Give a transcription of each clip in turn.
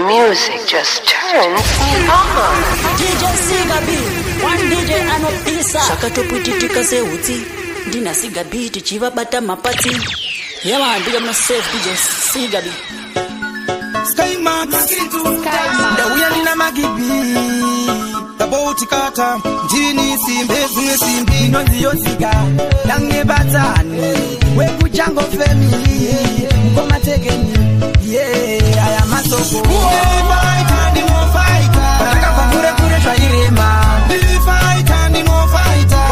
music just turns on. DJ Sigabi, one DJ anopisa. Shakatoputitika se uti. Dina Sigabi tichiva bata mapati. Yama big up myself DJ Sigabi. Skymax, the Uyalina Magibi, the Botikata, Gini Simbe, Simbi, no the Yosiga, Lange Batani, Webu Jango family, Koma Tegen, yeah, I am a soko. Fighter, the more fighter, Pure Shairema, the fighter, the more fighter,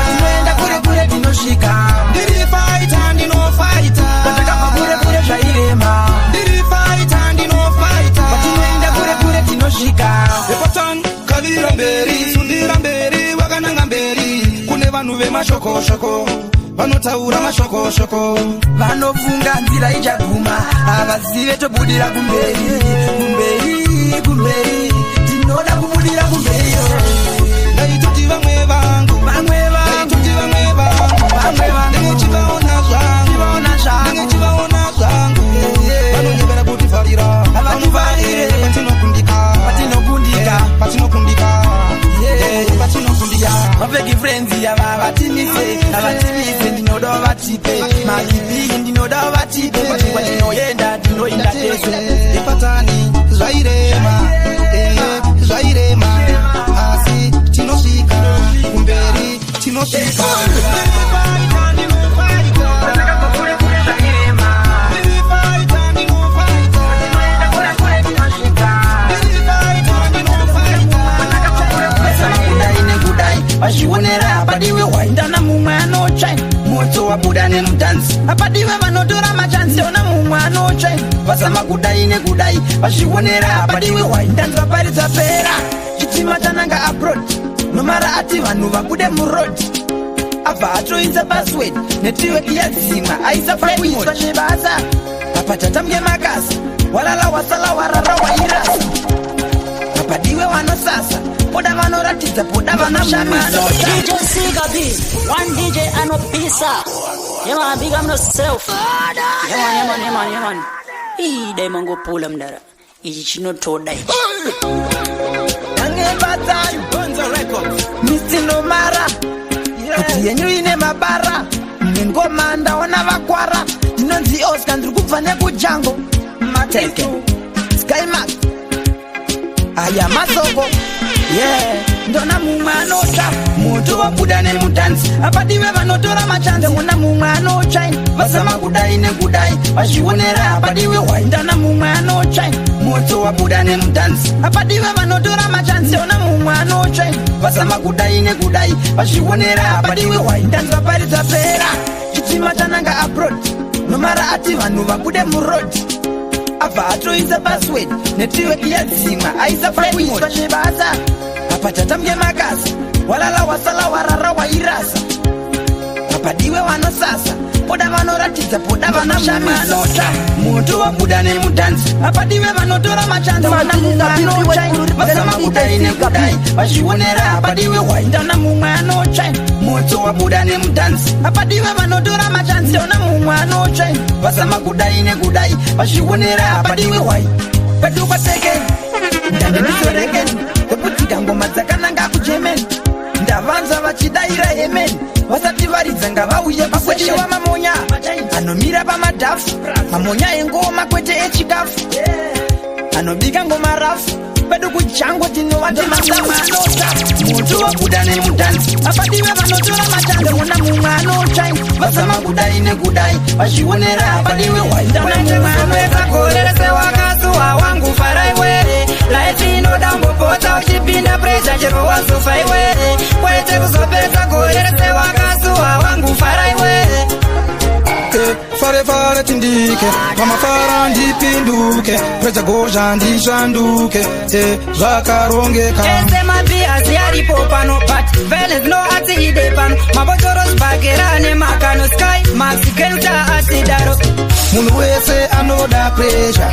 Pure Dino Shika, the fighter, the no fighter, Pure Shairema, the fighter, the no fighter, Pure Dino Shika, the Patan, Kaviramberi, Sundiramberi, Waganangamberi, Kunevanuve Mashoko Shoko. Vanotaura mashoko shoko vanofunga nzira ichaguma avazive tobudira kumberi tinoda kubudira kumberi ndaitoti vamwe vangu ndaitoti vamwe vangu ndechivaona zvangu vanonyevera kuti varira vanuvare patinokundika mapeki friends yava vatinise ndinoda vatipe magibi ndinoda vatipe kwa ndinoenda tese ipatani zvairema asi tinosvika kumberi tinosvika vazvionera apadiwe waindana mumwe anotsvai moto wabuda nemutanzi apadiwe vanotora machansi ona mumwe anotsvai vazama kudai nekudai vazvionera apadiwe waindanzwa paridza pera chitima chananga abrod nomara ati vanhu vabude murod abva atoisa password netiweki yadzimwa aisa pakuiswa zvebasa apa tatamge makasa walala wasala warara wairasa apadiwe vanosasa poda vanoratidza poda vanoshamisa DJ Sigabi, one DJ anopisa. Yama big up yourself. Yaman. Dai mango pula mdara. Ichi chinotoda ichi. Yange batani Bonzo Records. Mr. Nomara. Kuti yenyu ine mabara. Ngoma ndaona vakwara. Ndinonzi Oscar ndiri kubva nekujango. Mateke. Skymax. Aya masoko. Yeah, ndona mumwe anota moto wabuda nemutanzi apadiwe vanotora machanzi ona mumwe anotsvai vazama kudai nekudai vazvionera apadiwe waindana mumwe anotsvai moto wabuda nemutanzi apadiwe vanotora machanzi ona mumwe anotsvai vazama kudai nekudai vazvionera apadiwe waindanzwa paridza pera chitima chananga abrod nomara ati vanhu vabude murod abva atoisa password netiweki yadzimwa aisa pakuiswa zvebasa apa tatamge makasa walala wasala warara wairasa apadiwe vanosasa poda vanoratidza poda vanoshamisa moto wabuda nemutanzi apadiwe vanotora machanzi ona mumwe anotsvai vazama kudai nekudai vazvionera apadiwe waindana mumwe anotsvai moto wabuda nemutanzi apadiwe vanotora machanzi ona mumwe anotsvai vazama kudai nekudai vazvionera apadiwe wai pedukateke ndandendisorekeni ekutika ngoma dzakananga kujermany ndavanza vachidaira hemeni vasati varidza ngavauye pakwetiwa mamonya anomira pamadhafu mamonya engoma kwete echikafu anobika ngoma rafu pedu kujango tinovati masama anota moto wabuda nemutanzi apadiwe vanotora machanzi ona mumwe anotsvai vazama kudai nekudai vazvionera apadiwe waindana mumwe anoezakorerese wakasuwa wangu faraiwere laifi inodambopota uchipinda presha chero wasufaiwere kwete kuzopedza korerese wakasuwa wangu faraiwere fare tindike pamafara ndipinduke preza gozha ndishanduke zvakarongeka ese mabiasi aripo pano but veles no atiide pano mabotoro zibagera nemakano sky maxikenuta asidaro munhu wese anoda pressure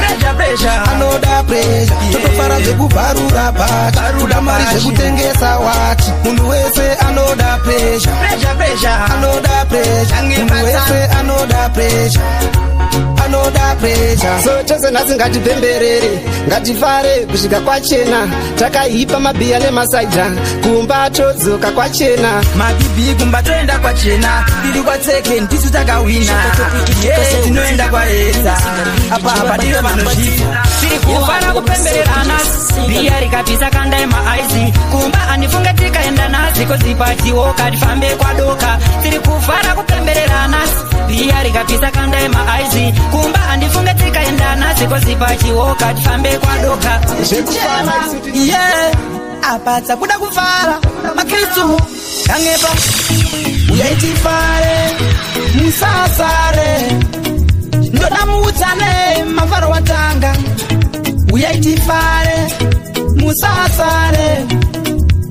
anoda pressure totofara zvekubvarura bhachi kuda mari zvekutengesa wati munhu wese anoda presha anoda presha munhu wese anoda presha anoda presha. So chose nhasi ngatipemberere ngatifare kusvika kwachena takaipa mabhiya nemasaidha kumba todzoka kwachena mabibi kumba toenda kwachena tiri kwatseke ndisu takawina tinoenda kwaedza apa ndiro vanozvita tiri kufara kupembererana biya rikapisa kandai maaizi kumba andifunge tikaenda nazi kozipatiwo katifambe kwadoka tiri kufara kupembererana biya rikapisa kandai maaizi kumba andifunge tikaenda nazi kozipatiwo katifambe kwadoka apa tsakuda kufara makristu kangepa uyaitifare musasare ndoda muutsane mafaro watanga uyaitifare musasare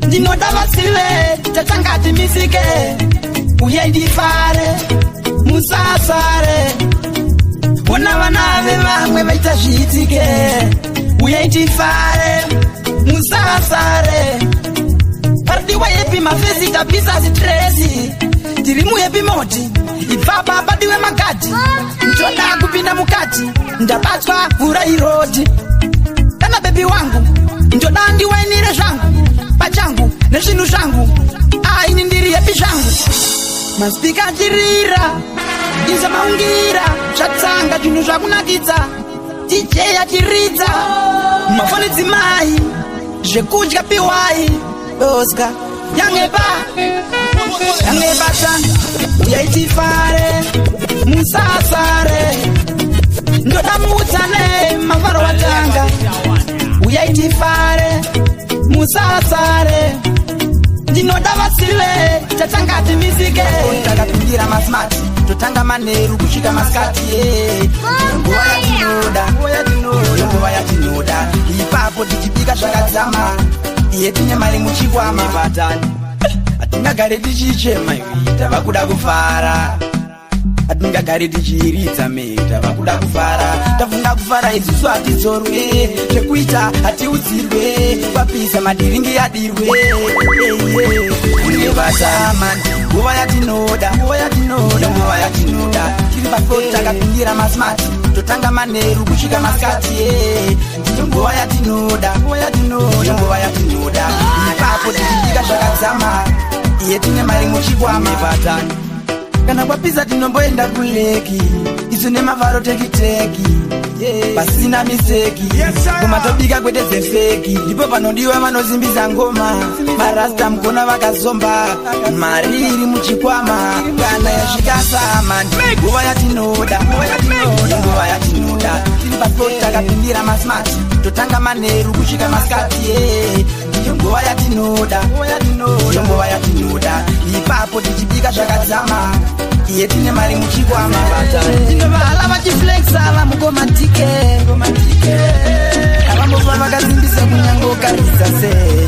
ndinoda vasive tatangati misike uyaitifare musasare ona vana vevamwe vaita zviitike uyaitifare musasare padiwa yepi mafesi tapisa sitresi tirimu yepi moti ipapa padiwe makati ndoda kupinda mukati ndabatswa vhura irodi kana bebi wangu ndoda ndiwainire zvangu pachangu nezvinhu zvangu aini ndiri yepi zvangu maspika atirira iza maungira zvatsanga zvinhu zvakunakidza DJ atiridza mafoni dzimai zvekudya piwai doska yangepa tanga uyaitifare musasare ndoda muutsane mafaro watanga uyaitifare musasare ndinoda vasive tatangati misike takapingira masmart totanga manheru kusvika maskati nguva yatinoda ipapo tichibika zvakadzama iye tine mari muchikwama vatani hatingagare tichichema tava kuda kufara hatingagare tichiridza me tava kuda kufara tafunga kufara isusu hatidzorwe zvekuita hatiudzirwe papisa madiringi yadirwe vatama nguva yatinoda tiri pafoti takapingira masmart totanga manheru kusvika maskati nguva yatinoda ipapo tichibika zvakadzama iye tine mari muchikwama vatani kana kwapisa tinomboenda kuleki isu nemavharo tekiteki pasina miseki ngoma tobika kwete dzefeki ndipo panodiwa vanozimbisa ngoma marasta mukona vakazomba mari iri muchikwama kana yasvikasama nguva yatinoda tiri pasipoti takapindira masmart totanga manheru kusvika maskati nguva yatinoda ipapo tichibika zvakadzama iye tine mari muchikwama tinovala vachiflexa vamukomatike avambova vakazimbisa kunyangokarisa sei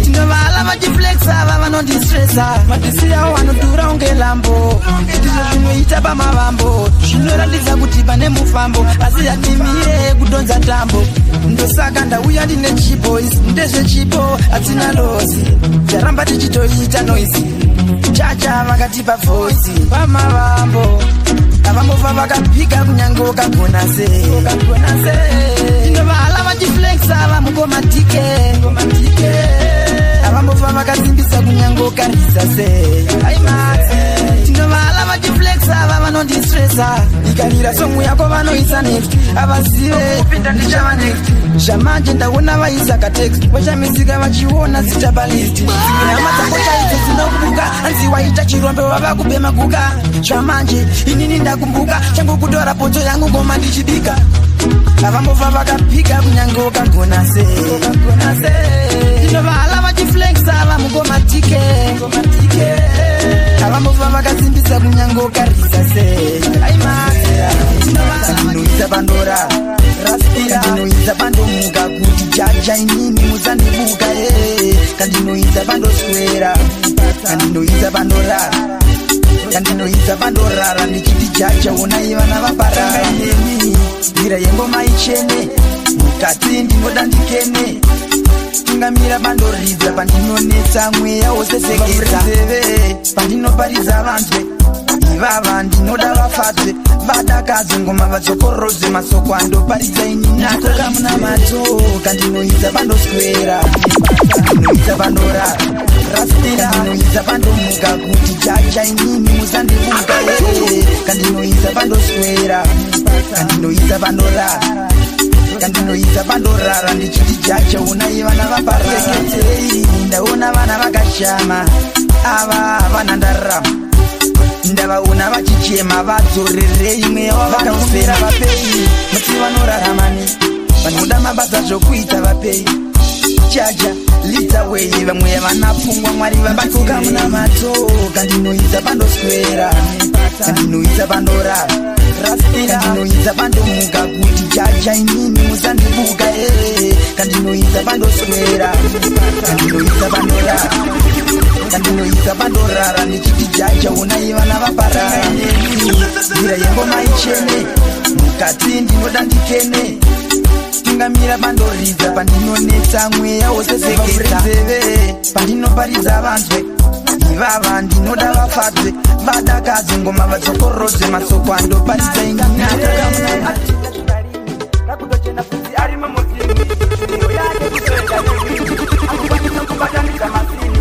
tinovala vachiflexa vavanondistresa madhisi yavo vanodhura unge lambo ndizvo zvinoita pamavambo zvinoratidza kuti pane mufambo asi yatimire kudonza tambo ndosaka ndauya ndine chiboys ndezvechipo hatina losi taramba tichitoita noisi chacha vakatipa vhosi pamavambo avambova vakapika kunyange ukagona sei tinovala vachiflexa vamukomatike avambova vakazimbisa kunyange ukarisa sei tinovala vachiflexa vavanondistresa ikarira somu yako vanoisa next avazive kupinda ndichava next zvamanje ndaona vaisa katext vachamisika vachiona zitabalisti hama dzango chaidzo dzinokubuka hanzi waita chirombe wava kubema kuka zvamanje inini ndakumbuka changu kutora poto yangu ngoma ndichibika avambova vakapika kunyange ukagona sei tinovala vachiflexa vamukomatike avambova vakazimbisa kunyange ukarisa sei kandinoisa pandora kandinoisa pandomuka kuti jaja inini musandibuka kandinoisa pandoswera kandinoisa pandorara kandinoisa pandorara ndichiti jaja onai vana vaparara nemi nzira yengoma ichene mukati ndinoda ndikene tungamira bandoridza pandinonetsa mweya woseseketa pandinoparidza vanzwe ivava ndinoda vafadze vadakadze ngoma vadzokorodze masoko andoparidza ininatoka muna matoka ndinoidza pandoswera ndinoidza pandorara rastira ndinoidza pandomuka kuti chacha inini musandivuka kandinoidza pandoswera kandinoidza pandorara kandinoidza pandorara ndichiti chacha unai vana vapareketei ndaona vana vakashama ava havana ndarama ndavaona vachichema vadzorerei mweya wavakaufera vapei muti vanoraramani vanoda mabasa zvokuita vapei chacha lidza wei vamwe vanapfungwa mwari vambatoka muna matoka ndinoidza pandoswera kandinoidza pandorara kandinoidza pandomuka kuti chacha inini musandivuka kandinoidza pandoswera kandinoidza pandorara kandinoidza pandorara ndichiti chacha unai vana vaparara nzira yengoma ichene mukati ndinoda ndikene tungamira bandoridza pandinonetsa mweya woseseketa pandinoparidza vanzwe ivava ndinoda vafadze vadakadze ngoma vadzokorodze masoko andoparidza inginatoka rakutochena futi ari mamotini iyo yake kutoenda nevini akukwanisa kubatanidza masini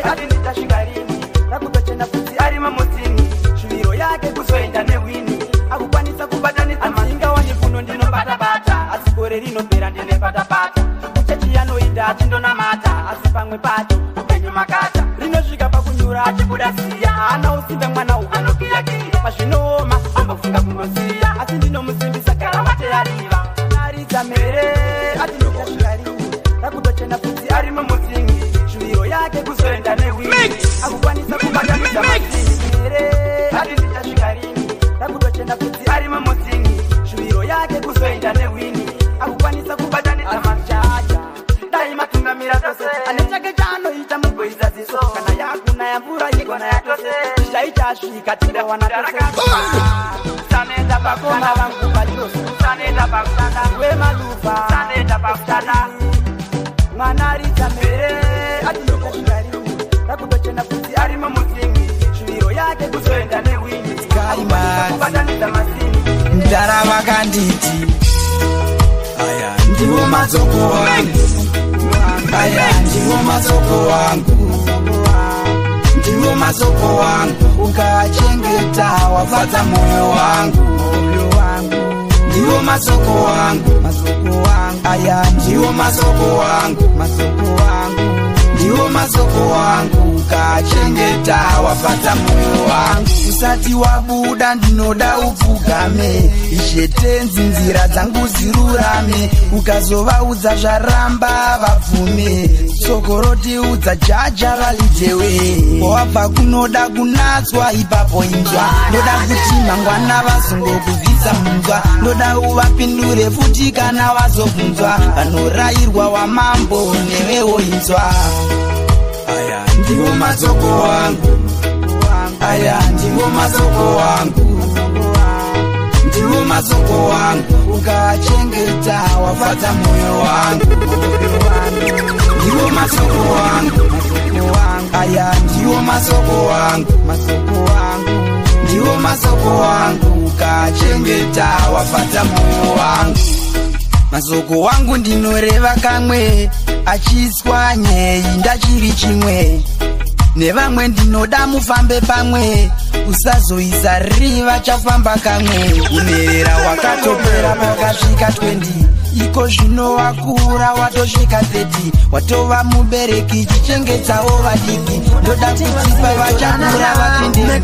ati nditashingarini rakutochena futi ari mamotini shuviro yake kuzoenda newini akukwanisa kubatanidza masinga wanifuno ndinobatabata asi gore rinopera ndinepatapata uchechi yanoinda achindonamata asi pamwe pacho upenyu makata rinosvika pakunyura achibuda siya ana usimbe mwana ukanopiyakira pazvinooma ambofunga kunosiya asi ndinomusimbisa karavate yariva aridza mere ati nditashingarini rakutochena futi ari mamotini shuviro yake kuzoenda newini akukwanisa kubatanidza masini mere ati nditashingarini rakutochena futi ari mamotini shuviro yake kuzoenda newini akukwanisa kubatanidza machacha daima tungamira tose ane chake chanoita mugoidza ziso kana yakuna yamvura igona yatose zvichaitasvika tingawana tose sanenda pakona vangu vachose sanenda pakutanda wemaluva sanenda pakutanda mwana aridza mere atinotashingarini rakutochena kuti ari mamotini shuviro yake kuzoenda newini kubatanidza masini ndara vakanditi aya ndiwo matsoko wangu aya ndiwo matsoko wangu ndiwo matsoko wangu ukachengeta wafadza moyo wangu ndiwo matsoko wangu aya ndiwo matsoko wangu ndiwo matsoko wangu ukachengeta wafadza moyo wangu usati wabuda ndinoda upfugame ishetenzi nzira dzangu zirurame ukazovaudza zvaramba vabvume sokorotiudza jaja valijewe wabva kunoda kunatswa ipapo inzwa ndoda kuti mangwana vazongokubvisa munzwa ndoda uvapindure futi kana vazobvunzwa vanorayirwa wamambo newewo inzwa aya ndiwo matsoko wangu aya ndiwo matsoko wangu ndiwo matsoko wangu ukachengeta wafadza moyo wangu ndiwo matsoko wangu aya ndiwo matsoko wangu ndiwo matsoko wangu ukachengeta wafadza moyo wangu masoko wangu ndinoreva kamwe achiswa nyei ndachiri chimwe nevamwe ndinoda mufambe pamwe usazoisa riva chafamba kamwe unerera wakatopera pakasvika 20 iko zvino wakura watosvika 30 watova mubereki chichengetsawo vadiki ndoda kuti pavachakura vapinde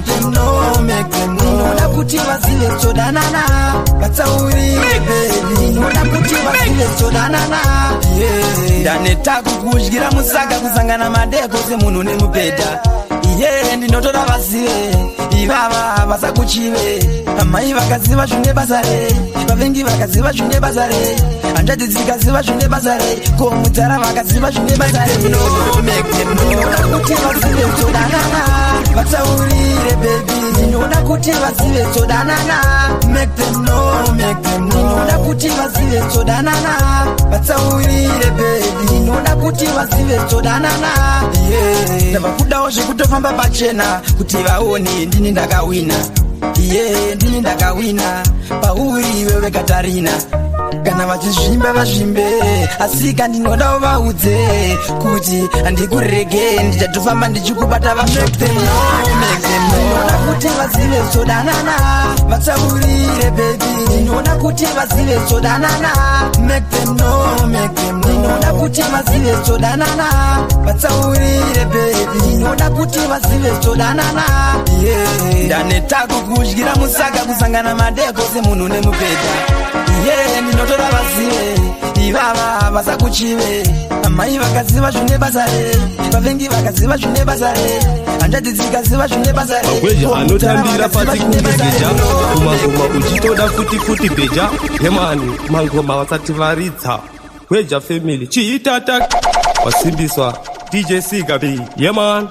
ndinoda kuti vazive chodanana vatsaurire bebi ndoda kuti vazive chodanana ndaneta kukudyira musaga kusangana madeko semunhu nemubhedha iye ndinotoda vazive ivava vasakuchive amai vakaziva zvine basa rei vavengi vakaziva zvine basa rei hanjati dzikaziva zvine basa rei ko mudzara vakaziva zvine basa rei ndinoda kuti vazive todanana vatsaurire baby ndinoda kuti vazive todanana make them know ndinoda kuti vazive todanana vatsaurire baby ndinoda kuti vazive todanana ndavakudawo zvekutofamba pachena kuti vaone ndini ndakawina ndini ndakawina pauri wewe Katarina kana vachizvimba vazvimbe asika ndinodawo vaudze kuti handikurege ndichatofamba ndichikubata ndinoda kuti vazive todanana vatsaurire baby ndinoda kuti vazive todanana make them know ndinoda kuti vazive todanana vatsaurire baby ndinoda kuti vazive todanana ndanetako kudyira musaga kusangana madeko semunhu nemupedha ndinotora vazive ivava vasakuchive amai vakaziva zvine basa rei vavengi vakaziva zvine basa rei hanjati dzikaziva zvine basa rei Gweja anotambira pasi kunge Geja kumangoma uchitoda futi Beja hemani mangoma vasati varidza Gweja family chiitata wasimbiswa DJ Sigabi yeman